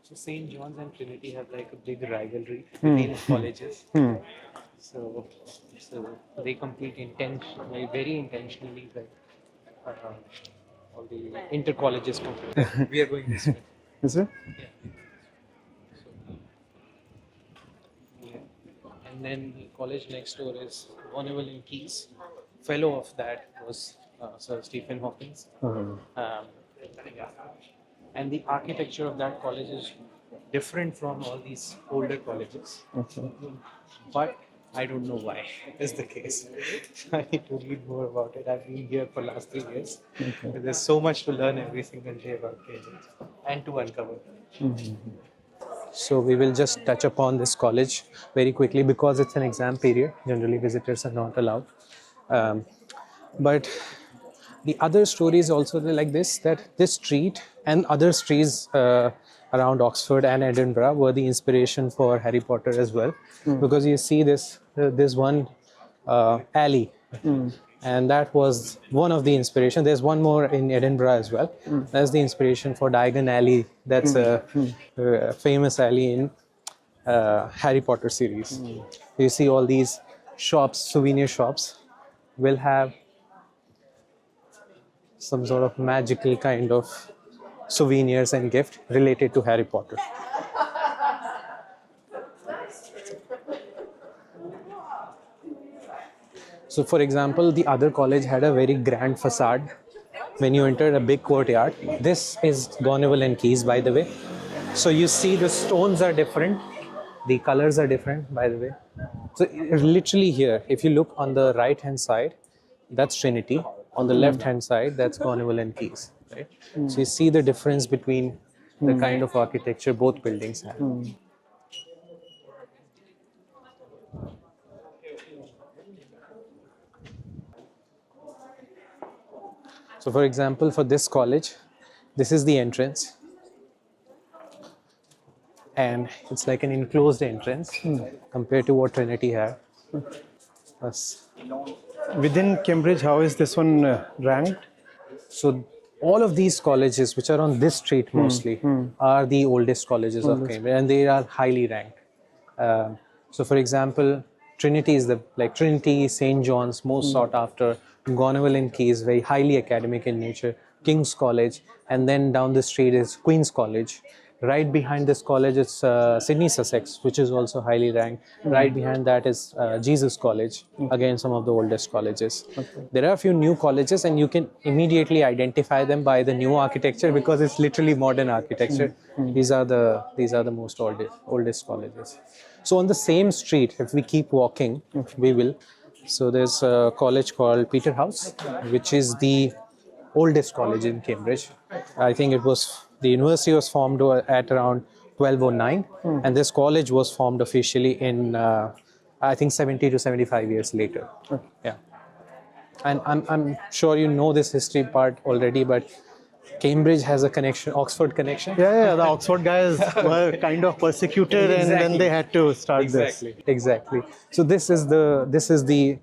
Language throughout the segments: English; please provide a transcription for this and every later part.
So St. John's and Trinity have like a big rivalry between colleges. So, so they compete intentionally, very intentionally, like all the inter colleges compete. We are going this way. Is it? Yeah. So, yeah. And then the college next door is Bonneville in Keys. Fellow of that was Sir Stephen Hawkins. Um, yeah. And the architecture of that college is different from all these older colleges. Okay. But I don't know why is the case. I need to read more about it. I've been here for last 3 years. Okay. There's so much to learn every single day about Cambridge and to uncover. So we will just touch upon this college very quickly because it's an exam period. Generally, visitors are not allowed. But the other story is also like this, that this street and other streets around Oxford and Edinburgh were the inspiration for Harry Potter as well. Because you see this one alley, and that was one of the inspiration. There's one more in Edinburgh as well. That's the inspiration for Diagon Alley. That's a famous alley in Harry Potter series. You see all these shops, souvenir shops, will have some sort of magical kind of souvenirs and gift related to Harry Potter. So for example, the other college had a very grand facade. When you enter a big courtyard, this is Bonneville and Keys, by the way. So you see the stones are different, the colors are different, by the way. So literally here, if you look on the right hand side, that's Trinity. On the left hand side, that's Bonneville and Keys. Right? So you see the difference between the kind of architecture both buildings have. So for example, for this college, this is the entrance. And it's like an enclosed entrance compared to what Trinity had. Plus, Within Cambridge, how is this one ranked? so all of these colleges, which are on this street mostly, are the oldest colleges of Cambridge, and they are highly ranked. So, for example, Trinity is Trinity, St. John's, most sought after. Bonneville and Keys, very highly academic in nature. King's College, and then down the street is Queen's College. Right behind this college is Sydney Sussex, which is also highly ranked. Right behind that is Jesus College, again some of the oldest colleges. There are a few new colleges, and you can immediately identify them by the new architecture because it's literally modern architecture. These are the most oldest colleges. So on the same street, if we keep walking, we will. So there's a college called Peterhouse, which is the oldest college in Cambridge. I think the university was formed at around 1209, and this college was formed officially in I think 70 to 75 years later. Yeah, and I'm sure you know this history part already, but Cambridge has a connection, Oxford connection. Yeah, the Oxford guys were kind of persecuted, and then they had to start this. Exactly. So this is the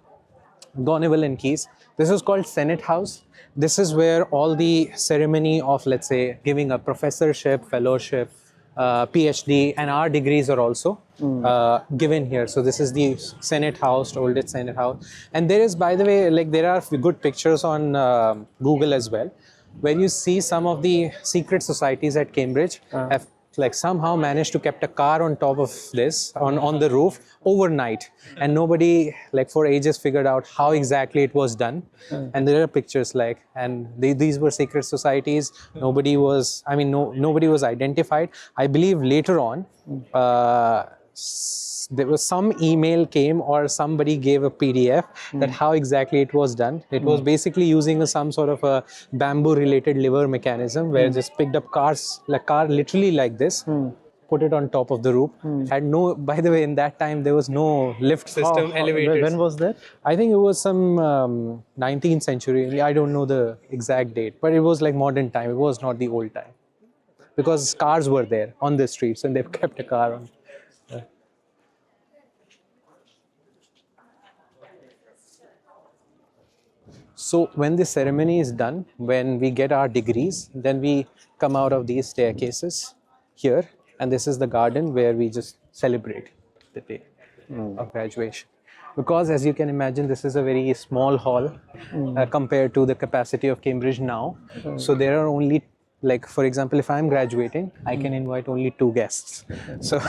Bonneville and Keys. This is called Senate House. This is where all the ceremony of, let's say, giving a professorship, fellowship, PhD, and our degrees are also given here. So this is the Senate House, the oldest Senate House. And there is, by the way, like there are good pictures on Google as well, where you see some of the secret societies at Cambridge have like somehow managed to kept a car on top of this on the roof overnight, and nobody like for ages figured out how exactly it was done. And there are pictures like, and these were secret societies. Nobody was identified. I believe later on there was some email came or somebody gave a PDF that how exactly it was done. It was basically using some sort of a bamboo related lever mechanism where just picked up car literally like this, put it on top of the roof. Had no, by the way, in that time there was no lift system, elevators. When was that? I think it was some 19th century. I don't know the exact date, but it was like modern time. It was not the old time, because cars were there on the streets and they've kept a car on. So when the ceremony is done, when we get our degrees, then we come out of these staircases here, and this is the garden where we just celebrate the day of graduation. Because as you can imagine, this is a very small hall compared to the capacity of Cambridge now. So there are only, like for example, if I'm graduating, I can invite only 2 guests. So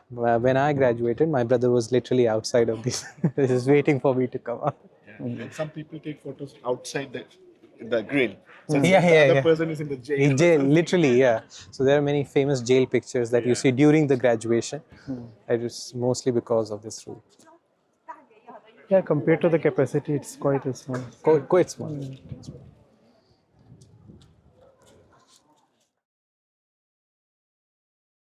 when I graduated, my brother was literally outside of this, just waiting for me to come up. And some people take photos outside the grill. So Yeah, the yeah, other yeah. person is in the jail. In jail, literally, yeah. So there are many famous jail pictures that you see during the graduation. It is mostly because of this rule. Yeah, compared to the capacity, it's quite a small. Quite small.